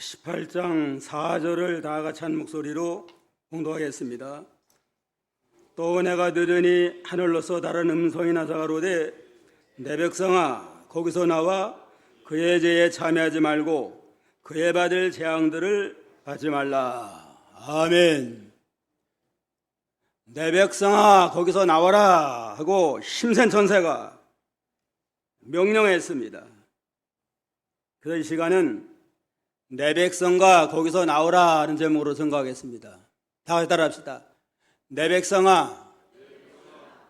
18장 4절을 다 같이 한 목소리로 봉독하겠습니다. 또 내가 들으니 하늘로서 다른 음성이 나서 가로되 내 백성아 거기서 나와 그의 죄에 참여하지 말고 그의 받을 재앙들을 받지 말라. 아멘. 내 백성아 거기서 나와라 하고 힘센 천사가 명령했습니다. 그래서 이 시간은 내 백성아 거기서 나오라 하는 제목으로 선거하겠습니다. 다 같이 따라합시다. 내 백성아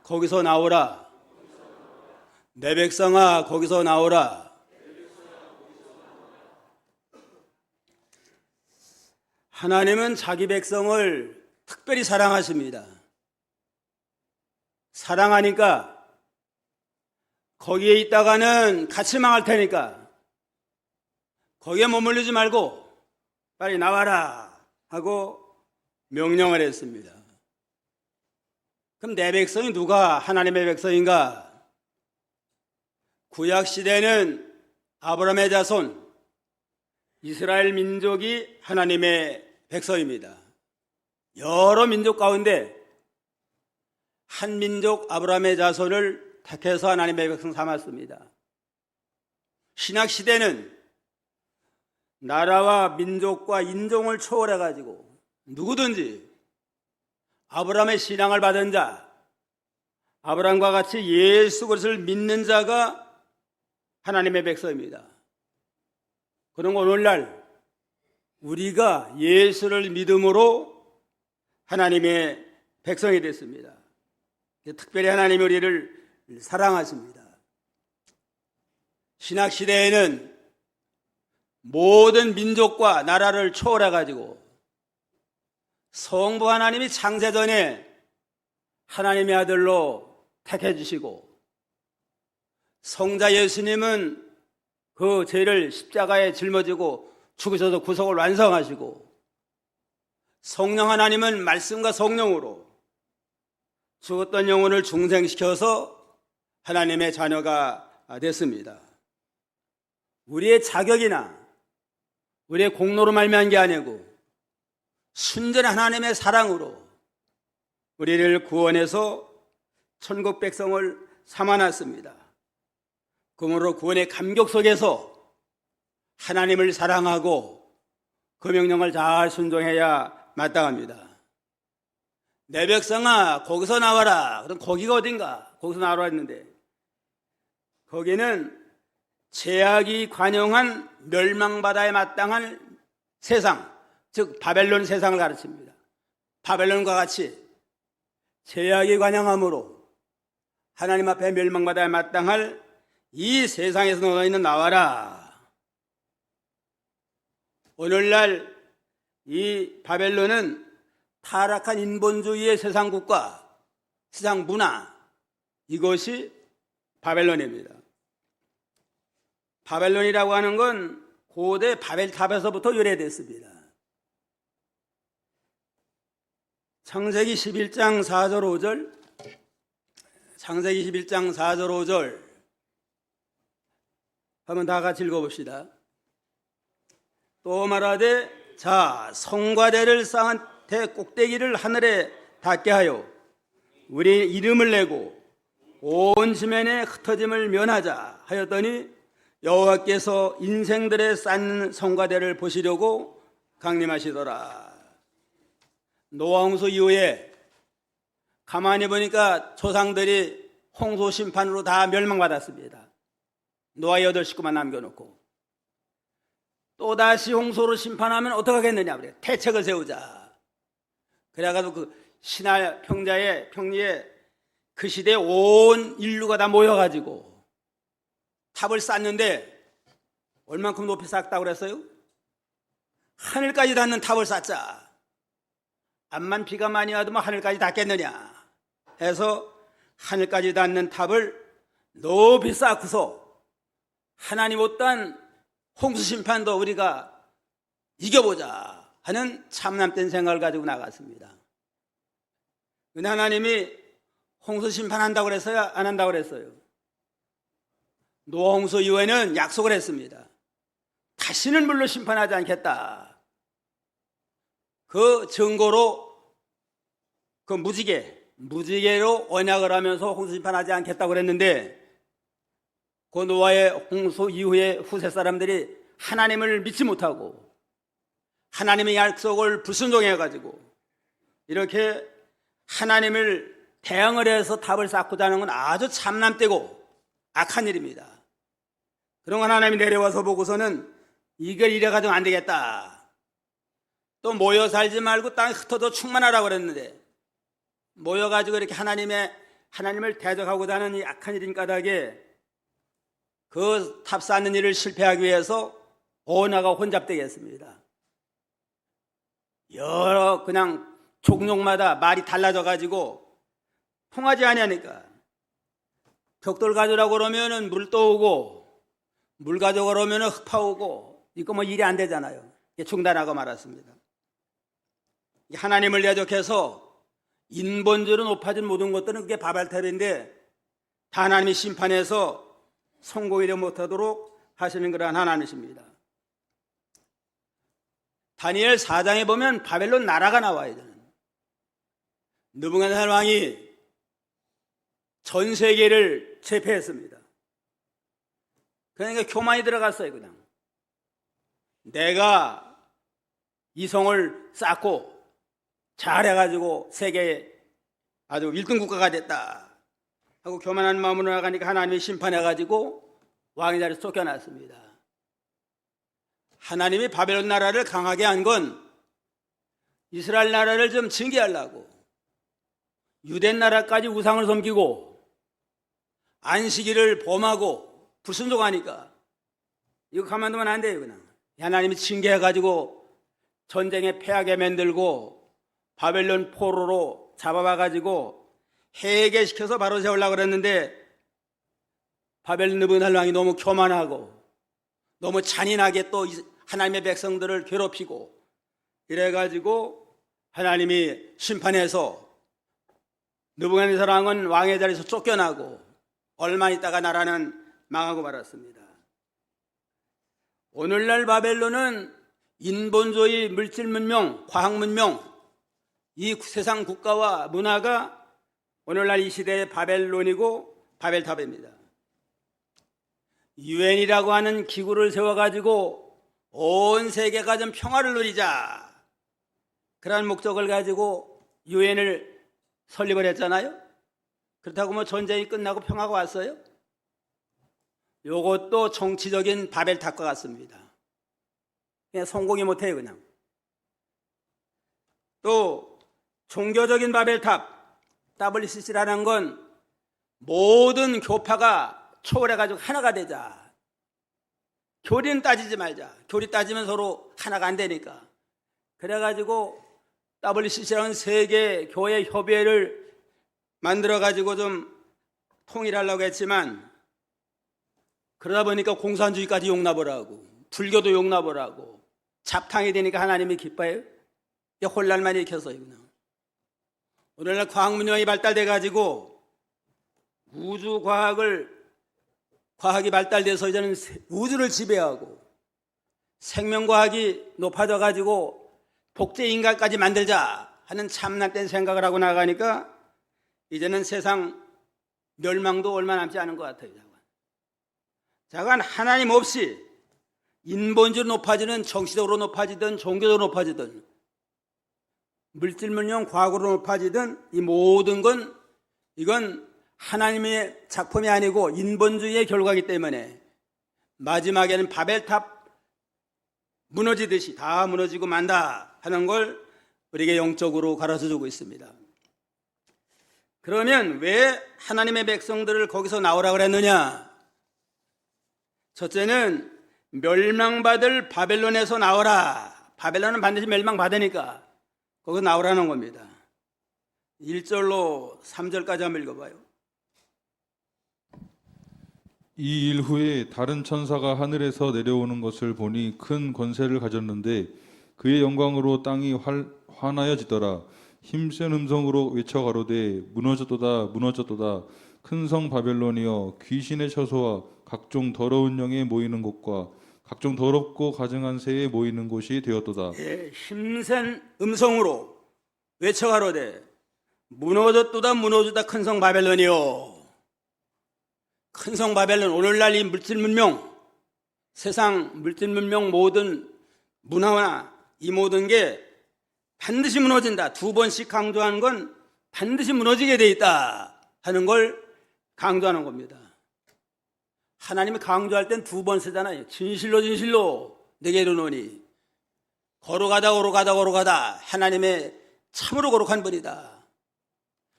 거기서 나오라. 내 백성아 거기서 나오라. 하나님은 자기 백성을 특별히 사랑하십니다. 사랑하니까 거기에 있다가는 같이 망할 테니까 거기에 머물르지 말고 빨리 나와라 하고 명령을 했습니다. 그럼 내 백성이 누가 하나님의 백성인가? 구약시대는 아브라함의 자손 이스라엘 민족이 하나님의 백성입니다. 여러 민족 가운데 한 민족 아브라함의 자손을 택해서 하나님의 백성 삼았습니다. 신약시대는 나라와 민족과 인종을 초월해가지고 누구든지 아브라함의 신앙을 받은 자, 아브라함과 같이 예수 그리스도를 믿는 자가 하나님의 백성입니다. 그럼 오늘날 우리가 예수를 믿음으로 하나님의 백성이 됐습니다. 특별히 하나님이 우리를 사랑하십니다. 신약시대에는 모든 민족과 나라를 초월해가지고 성부 하나님이 창세전에 하나님의 아들로 택해 주시고 성자 예수님은 그 죄를 십자가에 짊어지고 죽으셔서 구속을 완성하시고 성령 하나님은 말씀과 성령으로 죽었던 영혼을 중생시켜서 하나님의 자녀가 됐습니다. 우리의 자격이나 우리의 공로로 말미암은 게 아니고 순전한 하나님의 사랑으로 우리를 구원해서 천국 백성을 삼아놨습니다. 그러므로 구원의 감격 속에서 하나님을 사랑하고 그 명령을 잘 순종해야 마땅합니다. 내 백성아 거기서 나와라. 그럼 거기가 어딘가? 거기서 나와라 했는데 거기는 죄악이 관영한 멸망바다에 마땅한 세상, 즉 바벨론 세상을 가르칩니다. 바벨론과 같이 죄악이 관영함으로 하나님 앞에 멸망바다에 마땅할 이 세상에서 너희는 나와라. 오늘날 이 바벨론은 타락한 인본주의의 세상 국가, 세상 문화, 이것이 바벨론입니다. 바벨론이라고 하는 건 고대 바벨탑에서부터 유래됐습니다. 창세기 11장 4절 5절, 창세기 11장 4절 5절 한번 다 같이 읽어봅시다. 또 말하되 자 성과대를 쌓은 대 꼭대기를 하늘에 닿게 하여 우리 이름을 내고 온 지면에 흩어짐을 면하자 하였더니 여호와께서 인생들의 쌓는 성과대를 보시려고 강림하시더라. 노아 홍수 이후에 가만히 보니까 조상들이 홍수 심판으로 다 멸망받았습니다. 노아 8식구만 남겨놓고 또다시 홍수로 심판하면 어떻게 하겠느냐 그래. 대책을 세우자. 그래가지고 그 신할 평리에 그 시대에 온 인류가 다 모여가지고 탑을 쌓는데 얼만큼 높이 쌓았다고 그랬어요? 하늘까지 닿는 탑을 쌓자. 암만 비가 많이 와도 뭐 하늘까지 닿겠느냐 해서 하늘까지 닿는 탑을 높이 쌓고서 하나님 못한 홍수 심판도 우리가 이겨보자 하는 참남된 생각을 가지고 나갔습니다. 근데 하나님이 홍수 심판한다고 그랬어요? 안 한다고 그랬어요? 노아 홍수 이후에는 약속을 했습니다. 다시는 물로 심판하지 않겠다. 그 증거로 그 무지개로 언약을 하면서 홍수 심판하지 않겠다고 그랬는데, 그 노아의 홍수 이후에 후세 사람들이 하나님을 믿지 못하고 하나님의 약속을 불순종해가지고 이렇게 하나님을 대항을 해서 답을 쌓고자 하는 건 아주 참남되고 악한 일입니다. 그런 건 하나님이 내려와서 보고서는 이걸 이래가지고 안 되겠다. 또 모여 살지 말고 땅에 흩어져 충만하라고 그랬는데, 모여가지고 이렇게 하나님을 대적하고자 하는 이 악한 일인 까닭에 그 탑 쌓는 일을 실패하기 위해서 언어가 혼잡되겠습니다. 여러 그냥 종족마다 말이 달라져가지고 통하지 아니하니까, 벽돌 가져오라고 그러면은 물 떠오고, 물 가져오라고 그러면은 흙 파오고, 이거 뭐 일이 안 되잖아요. 중단하고 말았습니다. 하나님을 대적해서 인본주의로 높아진 모든 것들은 그게 바벨탑인데, 다 하나님이 심판해서 성공이 못하도록 하시는 그러한 하나님이십니다. 다니엘 4장에 보면 바벨론 나라가 나와요. 느부갓네살 왕이 전 세계를 제패했습니다. 그러니까 교만이 들어갔어요. 그냥 내가 이 성을 쌓고 잘해가지고 세계에 아주 1등 국가가 됐다 하고 교만한 마음으로 나가니까 하나님이 심판해가지고 왕의 자리에서 쫓겨났습니다. 하나님이 바벨론 나라를 강하게 한 건 이스라엘 나라를 좀 징계하려고, 유대 나라까지 우상을 섬기고 안식일을 범하고 불순종하니까 이거 가만두면 안 돼요. 그냥 하나님이 징계해가지고 전쟁에 패하게 만들고 바벨론 포로로 잡아와가지고 해계시켜서 바로 세우려고 그랬는데, 바벨론 느부갓네살 왕이 너무 교만하고 너무 잔인하게 또 하나님의 백성들을 괴롭히고 이래가지고 하나님이 심판해서 느부갓네살 왕은 왕의 자리에서 쫓겨나고 얼마 있다가 나라는 망하고 말았습니다. 오늘날 바벨론은 인본주의, 물질문명, 과학문명, 이 세상 국가와 문화가 오늘날 이 시대의 바벨론이고 바벨탑입니다. 유엔이라고 하는 기구를 세워가지고 온 세계가 좀 평화를 누리자, 그러한 목적을 가지고 유엔을 설립을 했잖아요. 그렇다고 뭐 전쟁이 끝나고 평화가 왔어요? 이것도 정치적인 바벨탑과 같습니다. 그냥 성공이 못해요. 그냥 또 종교적인 바벨탑 WCC라는 건 모든 교파가 초월해가지고 하나가 되자. 교리는 따지지 말자. 교리 따지면 서로 하나가 안 되니까. 그래가지고 WCC라는 세계 교회 협의회를 만들어가지고 좀 통일하려고 했지만, 그러다 보니까 공산주의까지 용납을 하고 불교도 용납을 하고 잡탕이 되니까 하나님이 기뻐해요? 혼란만 일으켜서요. 그냥 오늘날 과학문명이 발달돼가지고 과학이 발달돼서 이제는 우주를 지배하고 생명과학이 높아져가지고 복제인간까지 만들자 하는 참난된 생각을 하고 나가니까 이제는 세상 멸망도 얼마 남지 않은 것 같아요. 자관 하나님 없이 인본주의로 높아지는, 정치적으로 높아지든 종교적으로 높아지든 물질문명, 과학으로 높아지든 이 모든 건 이건 하나님의 작품이 아니고 인본주의의 결과이기 때문에 마지막에는 바벨탑 무너지듯이 다 무너지고 만다 하는 걸 우리에게 영적으로 가르쳐주고 있습니다. 그러면 왜 하나님의 백성들을 거기서 나오라 그랬느냐? 첫째는 멸망받을 바벨론에서 나오라. 바벨론은 반드시 멸망받으니까 거기서 나오라는 겁니다. 1절로 3절까지 한번 읽어봐요. 이 일 후에 다른 천사가 하늘에서 내려오는 것을 보니 큰 권세를 가졌는데 그의 영광으로 땅이 환하여지더라. 힘센 음성으로 외쳐 가로되 무너졌도다 무너졌도다. 큰 성 바벨론이여, 귀신의 처소와 각종 더러운 영에 모이는 곳과 각종 더럽고 가증한 새에 모이는 곳이 되었도다. 예, 힘센 음성으로 외쳐가로되 무너졌도다 무너졌다 큰 성 바벨론이요. 큰 성 바벨론, 오늘날 이 물질 문명, 세상 물질 문명 모든 문화나 이 모든 게 반드시 무너진다. 두 번씩 강조한 건 반드시 무너지게 돼 있다 하는 걸 강조하는 겁니다. 하나님이 강조할 땐 두 번 쓰잖아요. 진실로 진실로 내게 이르노니. 걸어가다 하나님의 참으로 거룩한 분이다.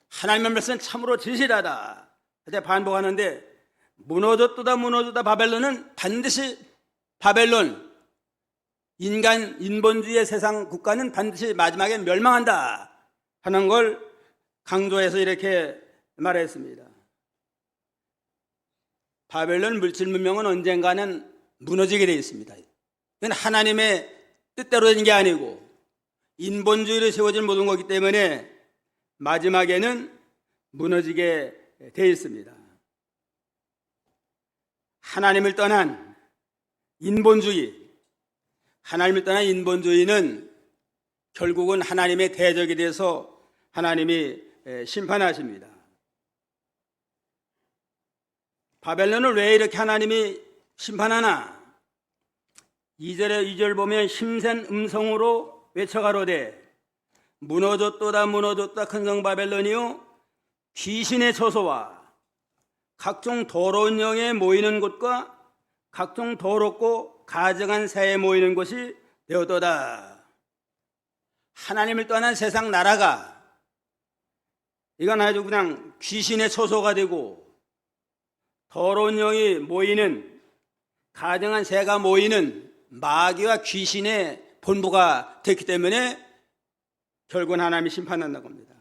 하나님의 말씀은 참으로 진실하다. 그때 반복하는데 무너졌다 바벨론은 반드시 바벨론, 인본주의의 세상 국가는 반드시 마지막에 멸망한다 하는 걸 강조해서 이렇게 말했습니다. 바벨론 물질 문명은 언젠가는 무너지게 되어 있습니다. 이건 하나님의 뜻대로 된 게 아니고 인본주의로 세워진 모든 거기 때문에 마지막에는 무너지게 되어 있습니다. 하나님을 떠난 인본주의는 결국은 하나님의 대적이 돼서 하나님이 심판하십니다. 바벨론을 왜 이렇게 하나님이 심판하나? 2절 보면 힘센 음성으로 외쳐가로되 무너졌도다 큰 성 바벨론이요 귀신의 처소와 각종 더러운 영에 모이는 곳과 각종 더럽고 가증한 새에 모이는 곳이 되었도다. 하나님을 떠난 세상 나라가 이건 아주 그냥 귀신의 처소가 되고 더러운 영이 모이는, 가증한 새가 모이는 마귀와 귀신의 본부가 됐기 때문에 결국은 하나님이 심판한다고 합니다.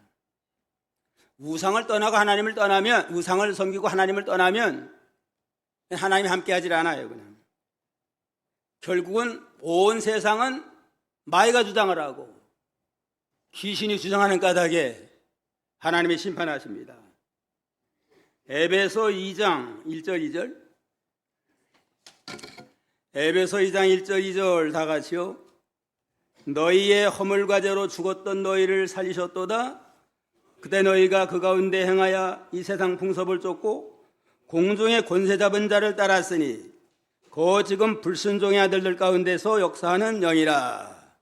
우상을 떠나고 하나님을 떠나면, 우상을 섬기고 하나님을 떠나면 하나님이 함께하지 않아요. 그냥 결국은 온 세상은 마귀가 주장을 하고 귀신이 주장하는 까닭에 하나님이 심판하십니다. 에베소 2장 1절 2절, 에베소 2장 1절 2절 다 같이요. 너희의 허물과 죄로 죽었던 너희를 살리셨도다. 그때 너희가 그 가운데 행하여 이 세상 풍습을 쫓고 공중의 권세 잡은 자를 따랐으니 그 지금 불순종의 아들들 가운데서 역사하는 영이라.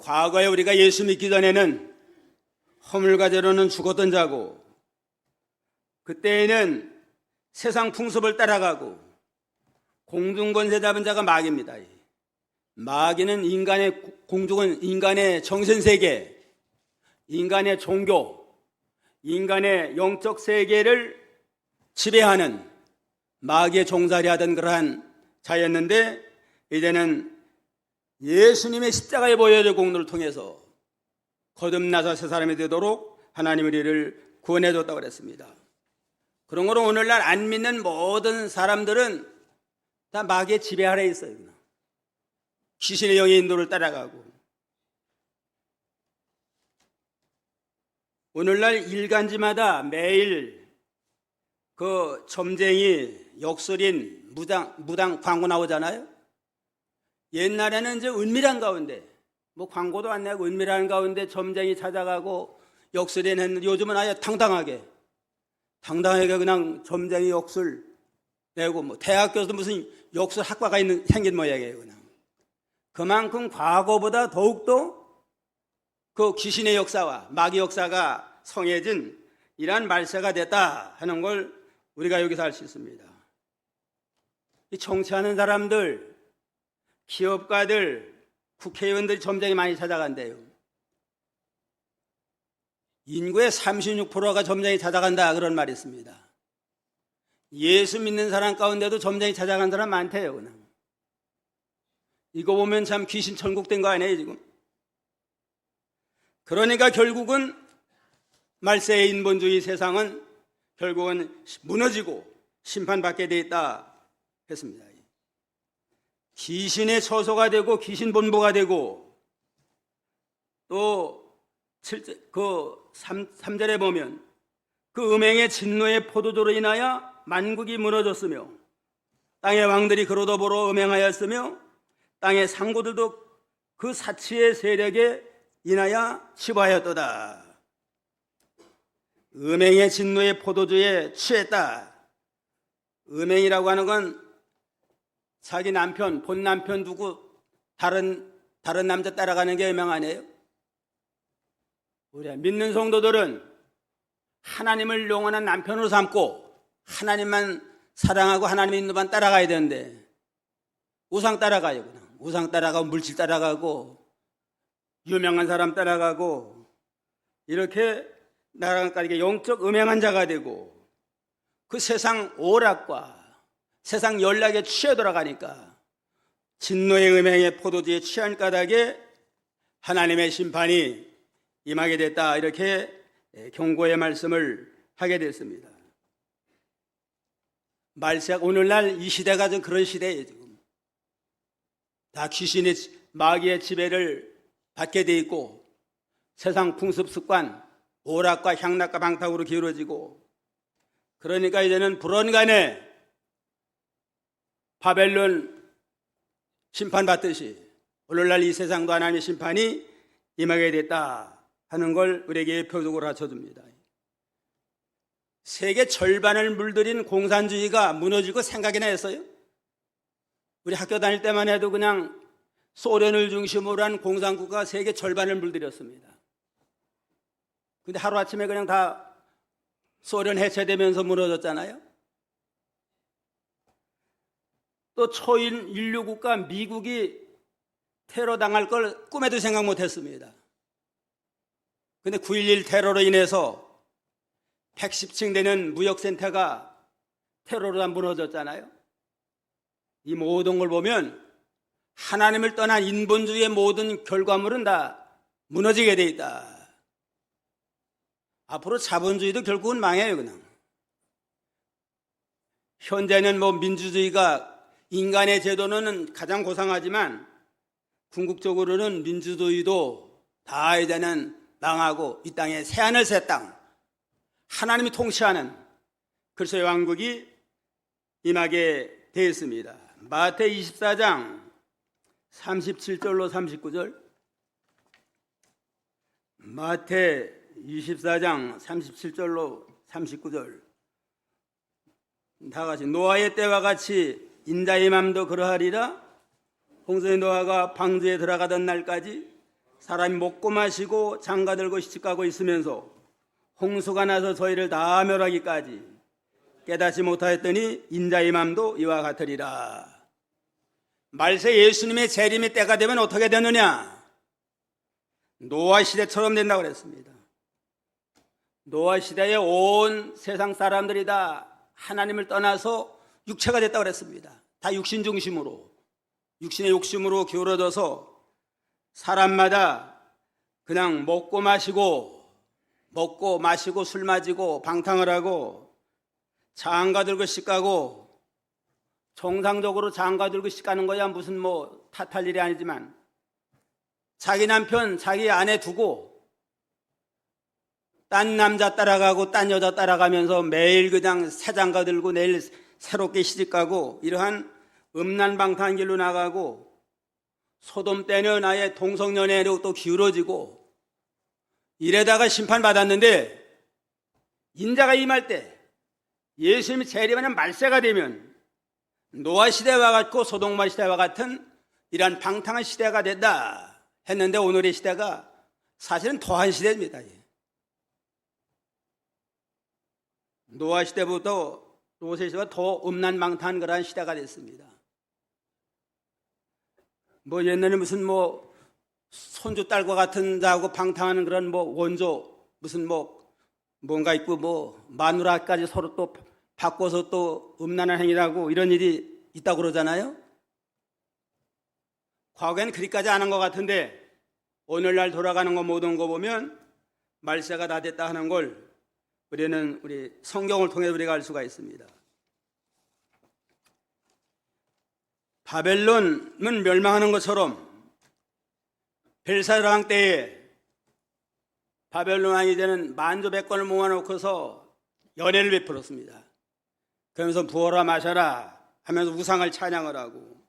과거에 우리가 예수 믿기 전에는 허물과 죄로는 죽었던 자고 그때에는 세상 풍습을 따라가고 공중 권세 잡은 자가 마귀입니다. 마귀는 공중은 인간의 정신세계, 인간의 종교, 인간의 영적 세계를 지배하는 마귀의 종살이 하던 그러한 자였는데 이제는 예수님의 십자가에 보여줄 공로를 통해서 거듭나서 새 사람이 되도록 하나님이 우리를 구원해줬다고 그랬습니다. 그런 거로 오늘날 안 믿는 모든 사람들은 다 마귀의 지배 아래에 있어요. 귀신의 영의 인도를 따라가고 오늘날 일간지마다 매일 그 점쟁이, 역술인, 무당 광고 나오잖아요. 옛날에는 이제 은밀한 가운데 뭐 광고도 안 내고 은밀한 가운데 점쟁이 찾아가고 역술인 했는데 요즘은 아예 당당하게 그냥 점쟁이 역술 내고 뭐 대학교에서 무슨 역술 학과가 생긴 모양이에요. 그냥 그만큼 과거보다 더욱더 그 귀신의 역사와 마귀 역사가 성해진 이러한 말세가 됐다 하는 걸 우리가 여기서 알 수 있습니다. 이 정치하는 사람들, 기업가들, 국회의원들이 점쟁이 많이 찾아간대요. 인구의 36%가 점쟁이 찾아간다 그런 말이 있습니다. 예수 믿는 사람 가운데도 점쟁이 찾아간 사람 많대요. 그냥. 이거 보면 참 귀신 천국된 거 아니에요 지금. 그러니까 결국은 말세의 인본주의 세상은 결국은 무너지고 심판받게 돼 있다 했습니다. 귀신의 처소가 되고 귀신 본부가 되고 또 3절에 보면 그 음행의 진노의 포도주로 인하여 만국이 무너졌으며 땅의 왕들이 그로 더불어 음행하였으며 땅의 상고들도 그 사치의 세력에 인하여 치부하였도다. 음행의 진노의 포도주에 취했다. 음행이라고 하는 건 자기 남편, 본 남편 두고 다른 남자 따라가는 게 음행 아니에요? 우리 믿는 성도들은 하나님을 영원한 남편으로 삼고 하나님만 사랑하고 하나님의 인도만 따라가야 되는데 우상 따라가요. 그냥 우상 따라가고 물질 따라가고 유명한 사람 따라가고 이렇게 나랑 다르게 영적 음행한 자가 되고 그 세상 오락과 세상 연락에 취해 돌아가니까 진노의 음행의 포도주에 취한 까닭에 하나님의 심판이 임하게 됐다. 이렇게 경고의 말씀을 하게 됐습니다. 말세가 오늘날 이 시대가 좀 그런 시대예요. 지금 다 귀신의 마귀의 지배를 받게 돼 있고 세상 풍습 습관 오락과 향락과 방탕으로 기울어지고 그러니까 이제는 불언간에 바벨론 심판받듯이 오늘날 이 세상도 하나님의 심판이 임하게 됐다 하는 걸 우리에게 표적으로 갖춰줍니다. 세계 절반을 물들인 공산주의가 무너지고 생각이나 했어요? 우리 학교 다닐 때만 해도 그냥 소련을 중심으로 한 공산국가가 세계 절반을 물들였습니다. 근데 하루아침에 그냥 다 소련 해체되면서 무너졌잖아요. 또 초인 인류 국가 미국이 테러 당할 걸 꿈에도 생각 못했습니다. 근데 9.11 테러로 인해서 110층 되는 무역센터가 테러로 다 무너졌잖아요. 이 모든 걸 보면 하나님을 떠난 인본주의의 모든 결과물은 다 무너지게 돼 있다. 앞으로 자본주의도 결국은 망해요. 그냥 현재는 민주주의가 인간의 제도는 가장 고상하지만 궁극적으로는 민주주의도 다 이제는 망하고 이 땅에 새하늘 새 땅 하나님이 통치하는 그리스도의 왕국이 임하게 되었습니다. 마태 24장 37절로 39절 마태 24장 37절로 39절 다 같이 노아의 때와 같이 인자의 맘도 그러하리라. 홍수의 노아가 방주에 들어가던 날까지 사람이 먹고 마시고 장가들고 시집가고 있으면서 홍수가 나서 저희를 다 멸하기까지 깨닫지 못하였더니 인자의 맘도 이와 같으리라. 말세 예수님의 재림의 때가 되면 어떻게 되느냐? 노아 시대처럼 된다고 그랬습니다. 노아 시대에 온 세상 사람들이 다 하나님을 떠나서 육체가 됐다고 그랬습니다. 다 육신 중심으로 육신의 욕심으로 기울어져서 사람마다 그냥 먹고 마시고 술 마시고 방탕을 하고 장가 들고 시가고 정상적으로 장가 들고 시가는 거야 무슨 탓할 일이 아니지만 자기 남편 자기 아내 두고 딴 남자 따라가고 딴 여자 따라가면서 매일 그냥 새 장가 들고 내일 새롭게 시집가고 이러한 음란방탕한 길로 나가고 소돔 때는 아예 동성연애로 또 기울어지고 이래다가 심판받았는데 인자가 임할 때 예수님이 재림하는 말세가 되면 노아 시대와 같고 소돔과 시대와 같은 이러한 방탕한 시대가 된다 했는데 오늘의 시대가 사실은 더한 시대입니다. 노아 시대부터 로세 시대가 더 음란방탕한 그러한 시대가 됐습니다. 옛날에 무슨 손주 딸과 같은 자하고 방탕하는 그런 원조 무슨 뭔가 있고 마누라까지 서로 또 바꿔서 또 음란한 행위라고 이런 일이 있다고 그러잖아요. 과거에는 그리까지 안 한 것 같은데 오늘날 돌아가는 거 모든 거 보면 말세가 다 됐다 하는 걸 우리는 우리 성경을 통해 우리가 알 수가 있습니다. 바벨론은 멸망하는 것처럼 벨사르 왕 때에 바벨론 왕이 되는 만조백관을 모아놓고서 연회를 베풀었습니다. 그러면서 부어라 마셔라 하면서 우상을 찬양을 하고,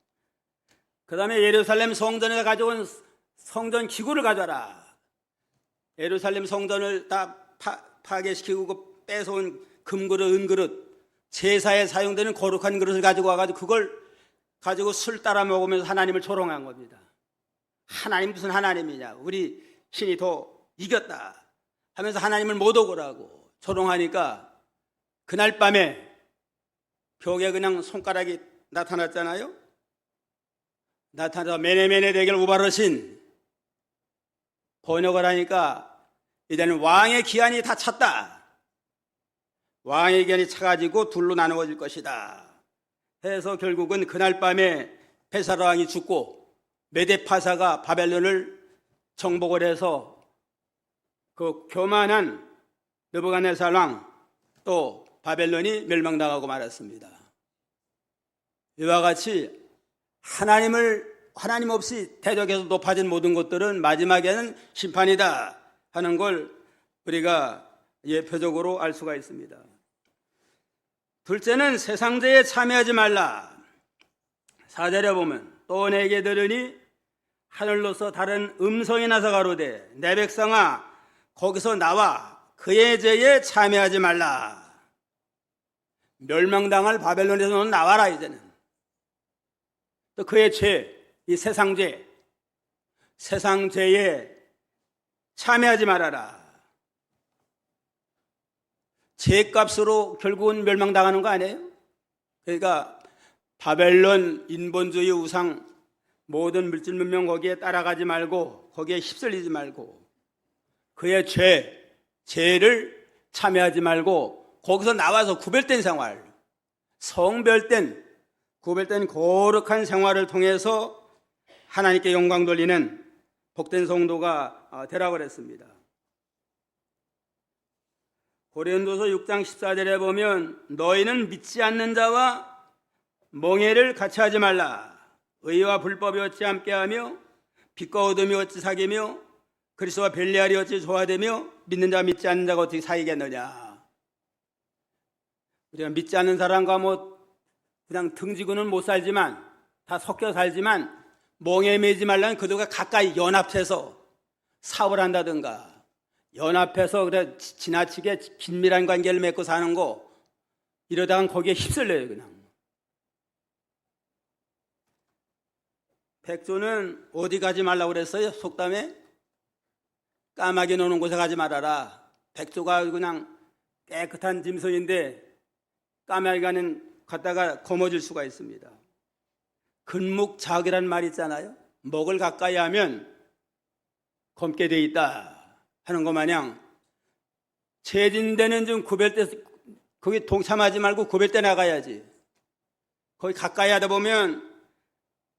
그 다음에 예루살렘 성전에 가져온 성전 기구를 가져와라. 예루살렘 성전을 다 파괴시키고 그 뺏어온 금그릇, 은그릇, 제사에 사용되는 거룩한 그릇을 가지고 와가지고 그걸 가지고 술 따라 먹으면서 하나님을 조롱한 겁니다. 하나님 무슨 하나님이냐, 우리 신이 더 이겼다 하면서 하나님을 못 오고라고 조롱하니까 그날 밤에 벽에 그냥 손가락이 나타났잖아요. 나타나서 메네메네 대결 우바르신, 번역을 하니까 이제는 왕의 기한이 다 찼다, 왕의 기한이 차가지고 둘로 나누어질 것이다 해서 결국은 그날 밤에 베사라 왕이 죽고 메데파사가 바벨론을 정복을 해서 그 교만한 느부갓네살 왕 또 바벨론이 멸망당하고 말았습니다. 이와 같이 하나님 없이 대적해서 높아진 모든 것들은 마지막에는 심판이다 하는 걸 우리가 예표적으로 알 수가 있습니다. 둘째는 세상제에 참여하지 말라. 4절에 보면 또 내게 들으니 하늘로서 다른 음성이 나서 가로되 내 백성아 거기서 나와 그의 죄에 참여하지 말라. 멸망당할 바벨론에서 너는 나와라. 이제는 또 그의 죄, 이 세상죄, 세상죄에 참여하지 말아라. 죄값으로 결국은 멸망당하는 거 아니에요? 그러니까 바벨론 인본주의 우상 모든 물질 문명 거기에 따라가지 말고 거기에 휩쓸리지 말고 그의 죄를 참여하지 말고 거기서 나와서 구별된 생활, 성별된 구별된 거룩한 생활을 통해서 하나님께 영광 돌리는 복된 성도가 되라고 그랬습니다. 고린도서 6장 14절에 보면 너희는 믿지 않는 자와 멍해를 같이 하지 말라. 의와 불법이 어찌 함께하며 빛과 어둠이 어찌 사귀며 그리스도와 벨리알이 어찌 조화되며 믿는 자와 믿지 않는 자가 어떻게 사귀겠느냐. 우리가 믿지 않는 사람과 그냥 등지고는 못 살지만 다 섞여 살지만 멍에 매지 말라는 그들과 가까이 연합해서 사업을 한다든가 연합해서 그래 지나치게 긴밀한 관계를 맺고 사는 거, 이러다간 거기에 휩쓸려요. 그냥 백조는 어디 가지 말라고 그랬어요? 속담에 까마귀 노는 곳에 가지 말아라. 백조가 그냥 깨끗한 짐승인데 까마귀가는 갔다가 거머쥘 수가 있습니다. 근묵자학이라는 말이 있잖아요. 먹을 가까이 하면 검게 돼 있다 하는 것 마냥 제진되는 좀 구별돼, 거기 동참하지 말고 구별돼 나가야지. 거기 가까이 하다 보면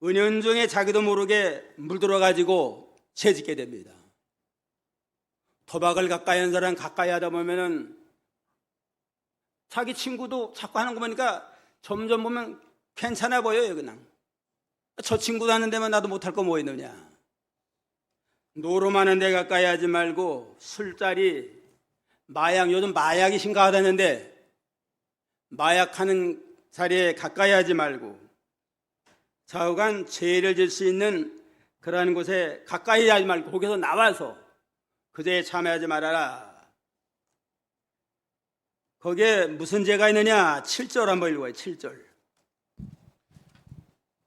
은연중에 자기도 모르게 물들어가지고 죄짓게 됩니다. 도박을 가까이 하는 사람 가까이 하다 보면은 자기 친구도 자꾸 하는 거 보니까 점점 보면 괜찮아 보여요. 그냥 저 친구도 하는 데만 나도 못할 거 뭐 있느냐. 노름하는 데 가까이 하지 말고 술자리, 마약, 요즘 마약이 심각하다는데 마약하는 자리에 가까이 하지 말고 좌우간 죄를 질 수 있는 그러한 곳에 가까이 하지 말고 거기서 나와서 그 죄에 참여하지 말아라. 거기에 무슨 죄가 있느냐? 7절 한번 읽어봐요. 7절.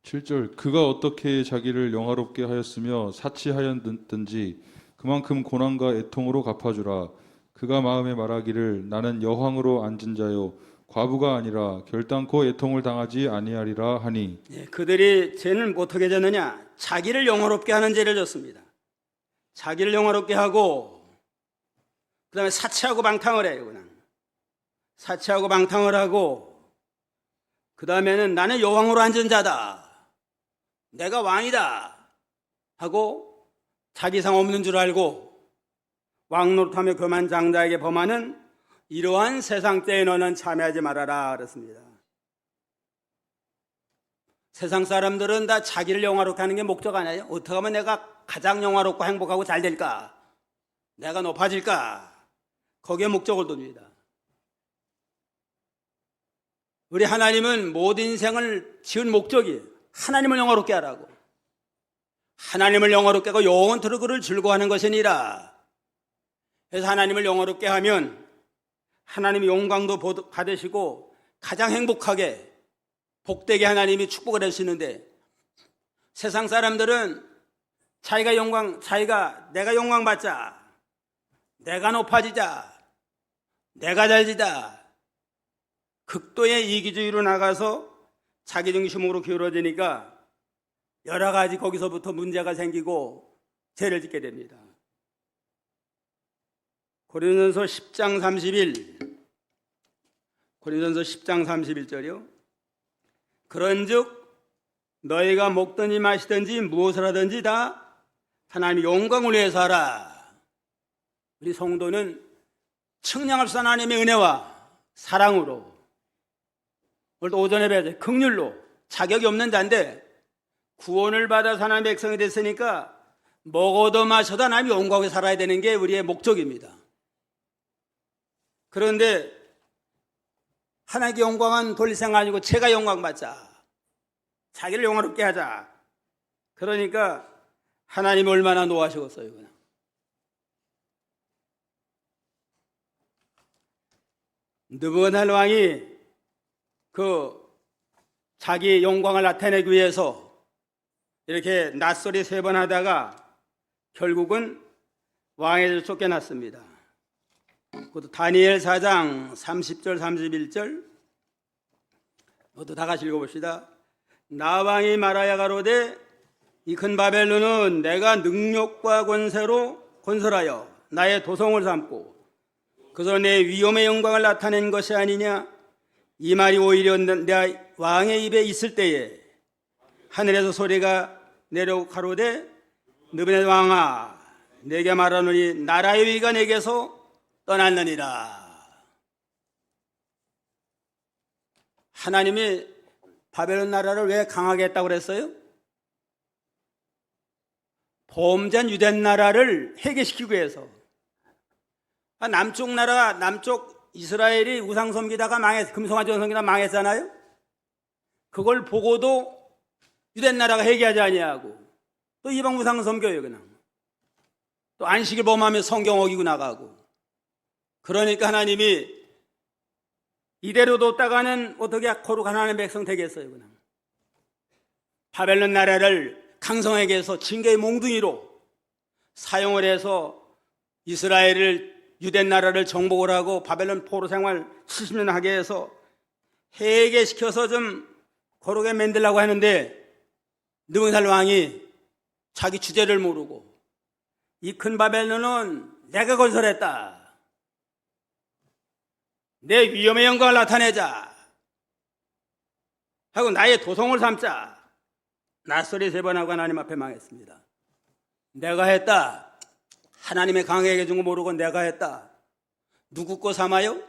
7절 그가 어떻게 자기를 영화롭게 하였으며 사치하였든지 그만큼 고난과 애통으로 갚아주라. 그가 마음에 말하기를 나는 여황으로 앉은 자요 과부가 아니라 결단코 애통을 당하지 아니하리라 하니. 그들이 죄는 어떻게 졌느냐? 자기를 영화롭게 하는 죄를 졌습니다. 자기를 영화롭게 하고 그 다음에 사치하고 방탕을 해요. 그냥 사치하고 방탕을 하고 그 다음에는 나는 여왕으로 앉은 자다, 내가 왕이다 하고 자기상 없는 줄 알고 왕노릇하며 교만 장자에게 범하는 이러한 세상죄에 너는 참여하지 말아라 그랬습니다. 세상 사람들은 다 자기를 영화롭게 하는 게 목적 아니에요? 어떻게 하면 내가 가장 영화롭고 행복하고 잘 될까? 내가 높아질까? 거기에 목적을 둡니다. 우리 하나님은 모든 인생을 지은 목적이 하나님을 영화롭게 하라고. 하나님을 영화롭게 하고 영원토록 그를 즐거워하는 것이니라. 그래서 하나님을 영화롭게 하면 하나님이 영광도 받으시고 가장 행복하게 복되게 하나님이 축복을 해주시는데, 세상 사람들은 내가 영광 받자, 내가 높아지자, 내가 잘지자, 극도의 이기주의로 나가서 자기 중심으로 기울어지니까 여러 가지 거기서부터 문제가 생기고 죄를 짓게 됩니다. 고린도전서 10장 31절이요. 그런즉 너희가 먹든지 마시든지 무엇을 하든지 다 하나님의 영광을 위해서 하라. 우리 성도는 측량할 수 없는 하나님의 은혜와 사랑으로, 오늘 오전에 배웠죠. 긍휼로, 자격이 없는 자인데 구원을 받아서 하나님의 백성이 됐으니까 먹어도 마셔도 하나님의 영광에 살아야 되는 게 우리의 목적입니다. 그런데 하나님께 영광은 돌릴 생각 아니고 제가 영광 받자, 자기를 영화롭게 하자. 그러니까 하나님이 얼마나 노하시겠어요. 그냥. 느부갓네살 왕이 자기 영광을 나타내기 위해서 이렇게 낯설이 3번 하다가 결국은 왕에게 쫓겨났습니다. 그것도 다니엘 4장 30절 31절 그것도 다 같이 읽어봅시다. 나 왕이 말하여 가로되 이 큰 바벨론은 내가 능력과 권세로 건설하여 나의 도성을 삼고 그래서 내 위엄의 영광을 나타낸 것이 아니냐. 이 말이 오히려 내 왕의 입에 있을 때에 하늘에서 소리가 내려 가로되 느부갓네살 왕아 내게 말하노니 나라의 위가 내게서 떠났느니라. 하나님이 바벨론 나라를 왜 강하게 했다고 그랬어요? 범죄한 유대 나라를 해결시키기 위해서. 남쪽 나라, 남쪽 이스라엘이 우상 섬기다가 금송아지 섬기다가 망했잖아요. 그걸 보고도 유대 나라가 회개하지 아니하고 또 이방 우상 섬겨요. 그냥 또 안식일 범하며 성경 어기고 나가고. 그러니까 하나님이 이대로 뒀다가는 어떻게 거룩 하나님의 백성 되겠어요. 그냥 바벨론 나라를 강성하게 해서 징계의 몽둥이로 사용을 해서 이스라엘을 유대 나라를 정복을 하고 바벨론 포로 생활 70년 하게 해서 해계시켜서 좀 거룩하게 만들려고 하는데 느부갓네살 왕이 자기 주제를 모르고 이 큰 바벨론은 내가 건설했다. 내 위엄의 영광을 나타내자 하고 나의 도성을 삼자. 낯설이 3번 하고 하나님 앞에 망했습니다. 내가 했다. 하나님의 강하게 해준 거 모르고 내가 했다. 누구 거 삼아요?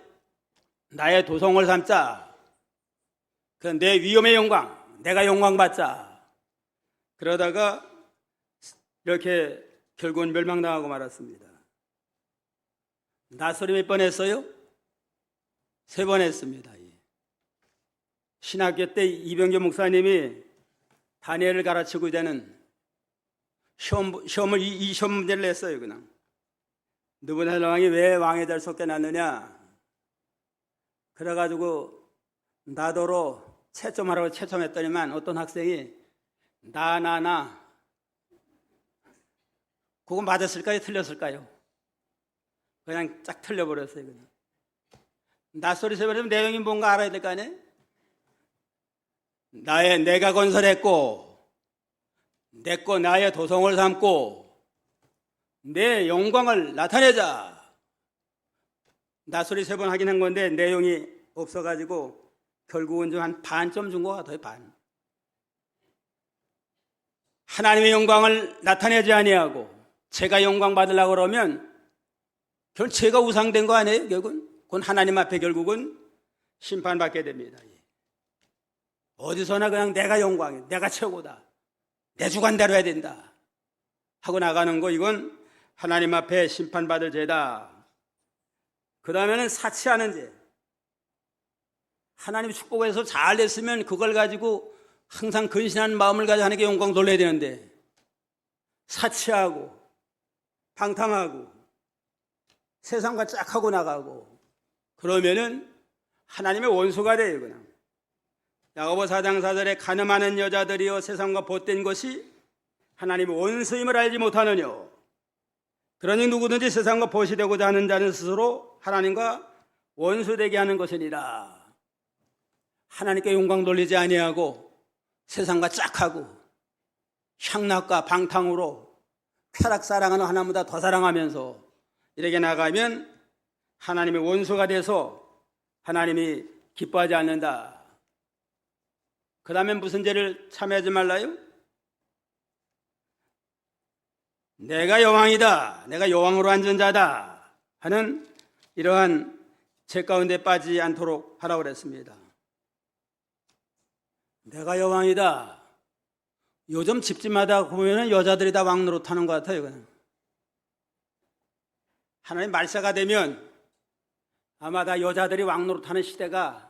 나의 도성을 삼자. 내 위엄의 영광, 내가 영광 받자. 그러다가 이렇게 결국은 멸망당하고 말았습니다. 낯설이 몇 번 했어요? 3번 했습니다. 신학교 때 이병규 목사님이 다니엘을 가르치고 이제는 이 시험 문제를 냈어요. 그냥 느부갓네살 왕이 왜 왕의 자리에 쫓겨났느냐. 그래가지고 나더러 채점하라고 채점했더니만 어떤 학생이 나 그거 맞았을까요? 틀렸을까요? 그냥 쫙 틀려버렸어요. 그냥 낯설이 세버리면 내용이 뭔가 알아야 될 거 아니에요? 내가 건설했고 나의 도성을 삼고 내 영광을 나타내자. 낯설이 3번 하긴 한 건데 내용이 없어가지고 결국은 좀 한 반점 준 것 같아요. 반. 하나님의 영광을 나타내지 아니하고 제가 영광 받으려고 그러면 결국 제가 우상된 거 아니에요? 결국은 그건 하나님 앞에 결국은 심판받게 됩니다. 어디서나 그냥 내가 영광이야, 내가 최고다, 내 주관대로 해야 된다 하고 나가는 거, 이건 하나님 앞에 심판받을 죄다. 그 다음에는 사치하는 죄. 하나님의 축복해서 잘 됐으면 그걸 가지고 항상 근신하는 마음을 가지고 하나님께 영광 돌려야 되는데 사치하고 방탕하고 세상과 짝하고 나가고 그러면은 하나님의 원수가 돼요. 그냥 야고보 4장 4절에 가늠하는 여자들이여 세상과 벗된 것이 하나님의 원수임을 알지 못하느뇨. 그러니 누구든지 세상과 벗이 되고자 하는 자는 스스로 하나님과 원수되게 하는 것이니라. 하나님께 영광 돌리지 아니하고 세상과 짝하고 향락과 방탕으로 쾌락 사랑하는 하나님보다 더 사랑하면서 이렇게 나가면 하나님의 원수가 돼서 하나님이 기뻐하지 않는다. 그 다음에 무슨 죄를 참여하지 말라요? 내가 여왕이다, 내가 여왕으로 앉은 자다 하는 이러한 죄 가운데 빠지지 않도록 하라고 그랬습니다. 내가 여왕이다. 요즘 집집마다 보면 여자들이 다 왕노릇하는 것 같아요. 그냥. 하나님 말세가 되면 아마 다 여자들이 왕노릇하는 시대가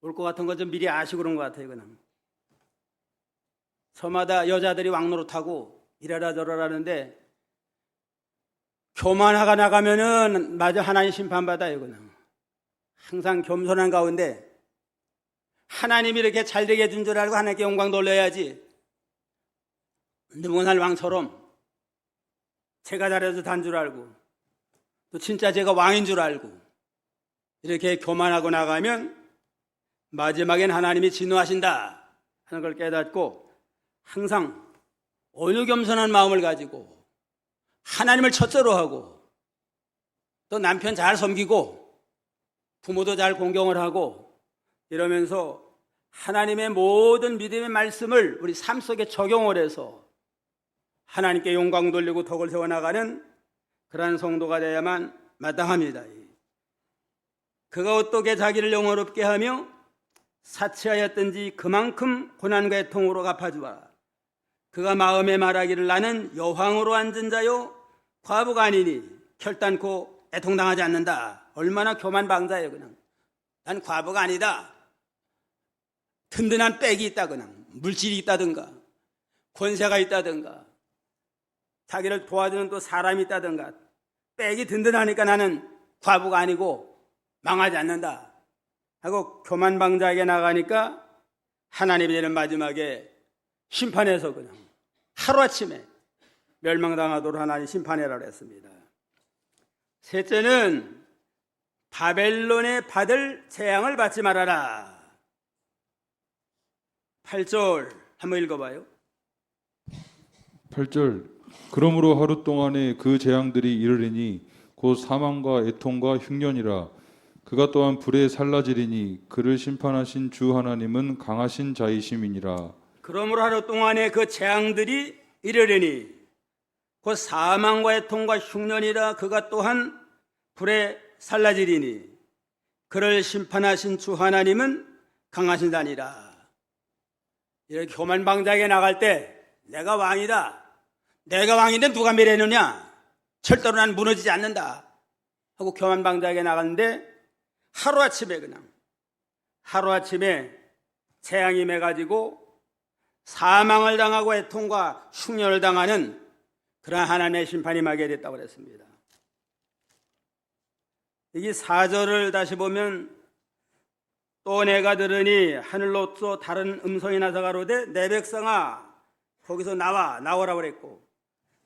올 것 같은 거 좀 미리 아시고 그런 것 같아요. 그냥. 저마다 여자들이 왕노릇하고 이래라 저래라 하는데 교만하가 나가면은 마저 하나님 심판받아요. 그냥. 항상 겸손한 가운데 하나님이 이렇게 잘 되게 해준 줄 알고 하나님께 영광 돌려야지. 느부갓네살 왕처럼 제가 잘해서 단 줄 알고 또 진짜 제가 왕인 줄 알고 이렇게 교만하고 나가면 마지막엔 하나님이 진노하신다 하는 걸 깨닫고 항상 어느 겸손한 마음을 가지고 하나님을 첫째로 하고 또 남편 잘 섬기고 부모도 잘 공경을 하고 이러면서 하나님의 모든 믿음의 말씀을 우리 삶 속에 적용을 해서 하나님께 영광 돌리고 덕을 세워나가는 그러한 성도가 되어야만 마땅합니다. 그가 어떻게 자기를 영화롭게 하며 사치하였든지 그만큼 고난과 애통으로 갚아주라. 그가 마음에 말하기를 나는 여왕으로 앉은 자요 과부가 아니니 결단코 애통당하지 않는다. 얼마나 교만방자예요. 그냥 난 과부가 아니다. 든든한 백이 있다. 그냥 물질이 있다든가 권세가 있다든가 자기를 도와주는 또 사람이 있다든가 백이 든든하니까 나는 과부가 아니고 망하지 않는다 하고 교만방자에게 나가니까 하나님이 되는 마지막에 심판해서 그냥 하루아침에 멸망당하도록 하나님 심판해라 했습니다. 셋째는 바벨론에 받을 재앙을 받지 말아라. 8절 한번 읽어봐요. 8절 그러므로 하루 동안에 그 재앙들이 이르리니 곧 사망과 애통과 흉년이라. 그가 또한 불에 살라지리니 그를 심판하신 주 하나님은 강하신 자이심이니라. 그러므로 하루 동안에 그 재앙들이 이르리니 곧 사망과 애통과 흉년이라. 그가 또한 불에 살라지리니 그를 심판하신 주 하나님은 강하신 자니라. 이렇게 교만방자에게 나갈 때 내가 왕이다. 내가 왕인데 누가 매려느냐? 절대로 난 무너지지 않는다 하고 교만방자에게 나갔는데 하루아침에 그냥 하루아침에 재앙이 맺어가지고 사망을 당하고 애통과 흉년을 당하는 그러한 하나님의 심판이 임하게 됐다고 그랬습니다. 여기 4절을 다시 보면 또 내가 들으니 하늘로서 다른 음성이 나서 가로되 내 백성아 거기서 나오라고 그랬고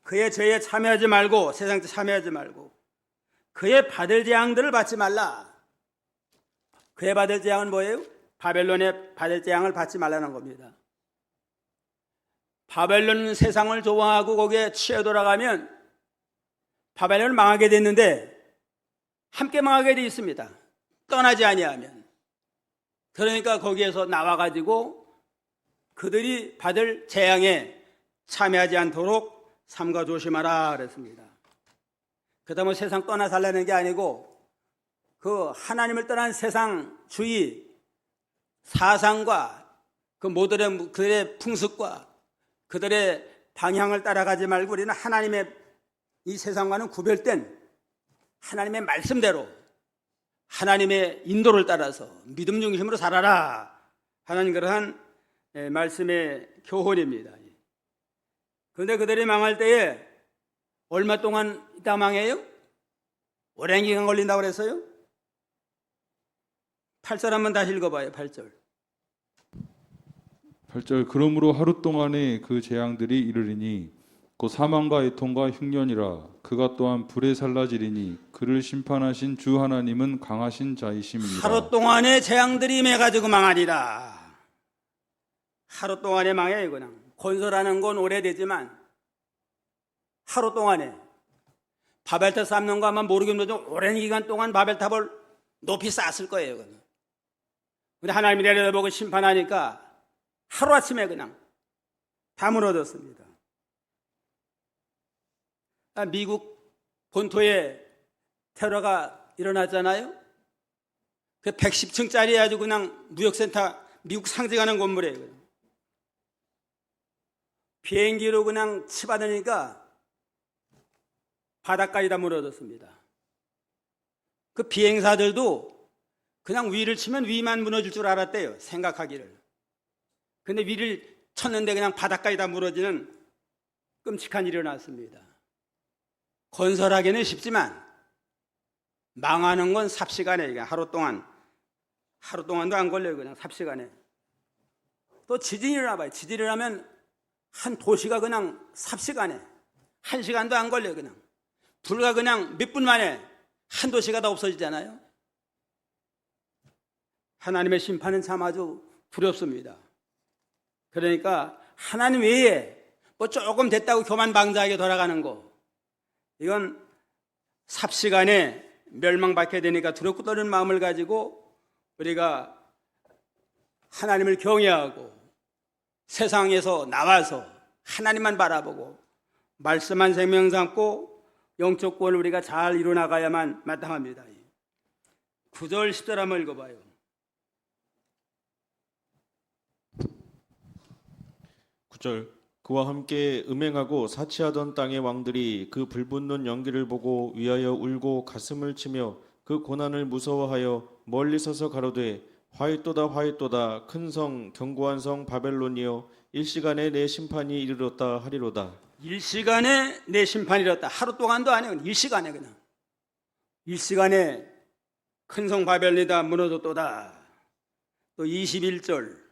그의 죄에 참여하지 말고 세상 참여하지 말고 그의 받을 재앙들을 받지 말라. 그의 받을 재앙은 뭐예요? 바벨론의 받을 재앙을 받지 말라는 겁니다. 바벨론 세상을 좋아하고 거기에 취해 돌아가면 바벨론은 망하게 됐는데 함께 망하게 되어 있습니다. 떠나지 아니하면. 그러니까 거기에서 나와가지고 그들이 받을 재앙에 참여하지 않도록 삼가 조심하라 그랬습니다. 그 다음에 세상 떠나 살라는 게 아니고 그 하나님을 떠난 세상주의 사상과 그 모델의 그들의 풍습과 그들의 방향을 따라가지 말고 우리는 하나님의 이 세상과는 구별된 하나님의 말씀대로 하나님의 인도를 따라서 믿음 중심으로 살아라 하는 그러한 말씀의 교훈입니다. 그런데 그들이 망할 때에 얼마 동안 있다 망해요? 오랜 기간 걸린다고 그랬어요? 8절 한번 다시 읽어봐요. 8절. 8절 그러므로 하루 동안에 그 재앙들이 이르리니 곧 사망과 애통과 흉년이라 그가 또한 불에 살라지리니 그를 심판하신 주 하나님은 강하신 자이심이니라. 하루 동안의 재앙들이 임해가지고 망하리라. 하루 동안에 망해요. 그냥 건설하는 건 오래되지만 하루 동안에 바벨탑 쌓는 거 아마 모르겠는데 오랜 기간 동안 바벨탑을 높이 쌓았을 거예요. 그냥. 근데 하나님이 내려다보고 심판하니까 하루아침에 그냥 다 무너졌습니다. 미국 본토에 테러가 일어났잖아요. 그 110층짜리 아주 그냥 무역센터, 미국 상징하는 건물이에요. 그냥. 비행기로 그냥 치받으니까 바닥까지 다 무너졌습니다. 그 비행사들도 그냥 위를 치면 위만 무너질 줄 알았대요. 생각하기를. 근데 위를 쳤는데 그냥 바닥까지 다 무너지는 끔찍한 일이 일어났습니다. 건설하기는 쉽지만 망하는 건 삽시간에, 그냥 하루 동안도 안 걸려요. 그냥 삽시간에. 또 지진이 일어나 봐요. 지진이 일어나면 한 도시가 그냥 삽시간에 1시간도 안 걸려요. 그냥 불과 그냥 몇 분 만에 한 도시가 다 없어지잖아요. 하나님의 심판은 참 아주 두렵습니다. 그러니까 하나님 외에 뭐 조금 됐다고 교만방자하게 돌아가는 거, 이건 삽시간에 멸망받게 되니까 두렵고 떨리는 마음을 가지고 우리가 하나님을 경외하고 세상에서 나와서 하나님만 바라보고 말씀만 생명 삼고 영적 구원을 우리가 잘 이루어나가야만 마땅합니다. 9절 10절 한번 읽어봐요. 그와 함께 음행하고 사치하던 땅의 왕들이 그 불붙는 연기를 보고 위하여 울고 가슴을 치며 그 고난을 무서워하여 멀리 서서 가로되 화이또다 화이또다 큰 성 견고한 성 바벨론이여 일시간에 내 심판이 이르렀다 하리로다. 일시간에 내 심판이 이르렀다. 하루 동안도 아니고 일시간에 그냥 일시간에 큰 성 바벨론이다 무너졌도다. 또 21절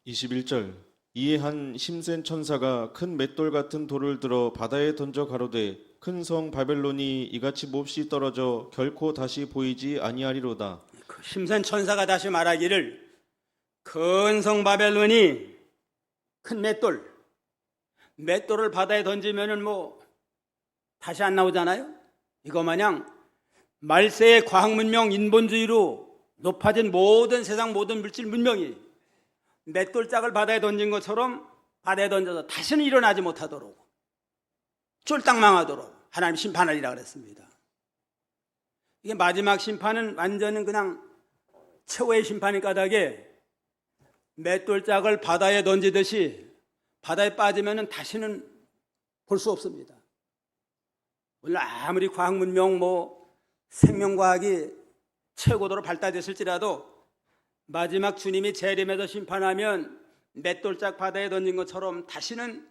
21절 이에 한 힘센 천사가 큰 맷돌 같은 돌을 들어 바다에 던져 가로되 큰 성 바벨론이 이같이 몹시 떨어져 결코 다시 보이지 아니하리로다. 그 힘센 천사가 다시 말하기를 큰 성 바벨론이 큰 맷돌을 바다에 던지면은 뭐 다시 안 나오잖아요. 이거 마냥 말세의 과학 문명 인본주의로 높아진 모든 세상 모든 물질 문명이 맷돌짝을 바다에 던진 것처럼 바다에 던져서 다시는 일어나지 못하도록 쫄딱 망하도록 하나님 심판하리라 그랬습니다. 이게 마지막 심판은 완전히 그냥 최후의 심판인 까닭에 맷돌짝을 바다에 던지듯이 바다에 빠지면 다시는 볼 수 없습니다. 물론 아무리 과학 문명 생명과학이 최고도로 발달됐을지라도 마지막 주님이 재림해서 심판하면 맷돌짝 바다에 던진 것처럼 다시는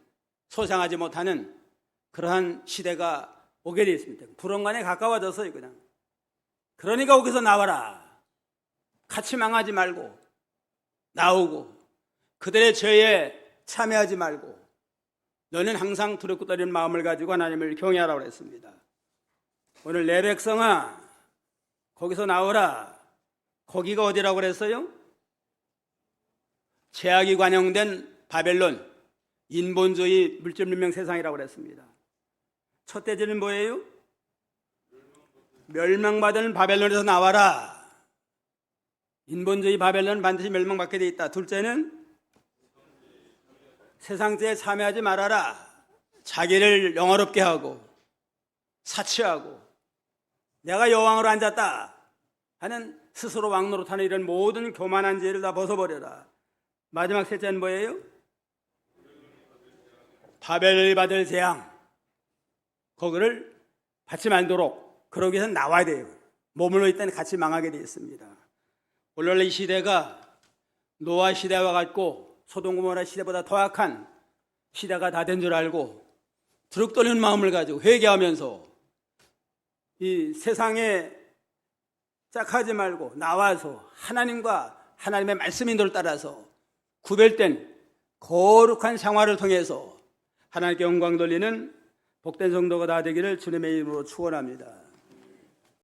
소생하지 못하는 그러한 시대가 오게 되어 있습니다. 불언간에 가까워져서요. 그냥 그러니까 거기서 나와라. 같이 망하지 말고 나오고 그들의 죄에 참여하지 말고 너는 항상 두렵고 떨리는 마음을 가지고 하나님을 경외하라고 했습니다. 오늘 내 백성아 거기서 나오라. 거기가 어디라고 그랬어요? 죄악이 관영된 바벨론, 인본주의 물질문명 세상이라고 그랬습니다. 첫 대지는 뭐예요? 멸망받은 바벨론에서 나와라. 인본주의 바벨론은 반드시 멸망받게 돼 있다. 둘째는 세상죄에 참여하지 말아라. 자기를 영화롭게 하고 사치하고 내가 여왕으로 앉았다 하는 스스로 왕노릇하는 이런 모든 교만한 죄를 다 벗어버려라. 마지막 셋째는 뭐예요? 바벨을 받을 재앙. 거기를 받지 말도록 그러기 위해서 나와야 돼요. 머물러 있다니 같이 망하게 되어 있습니다. 오늘날 이 시대가 노아 시대와 같고 소돔 고모라 시대보다 더 악한 시대가 다 된 줄 알고 두룩 떨리는 마음을 가지고 회개하면서 이 세상에 짝하지 말고 나와서 하나님과 하나님의 말씀인도를 따라서 구별된 거룩한 생활을 통해서 하나님께 영광 돌리는 복된 성도가 다 되기를 주님의 이름으로 축원합니다.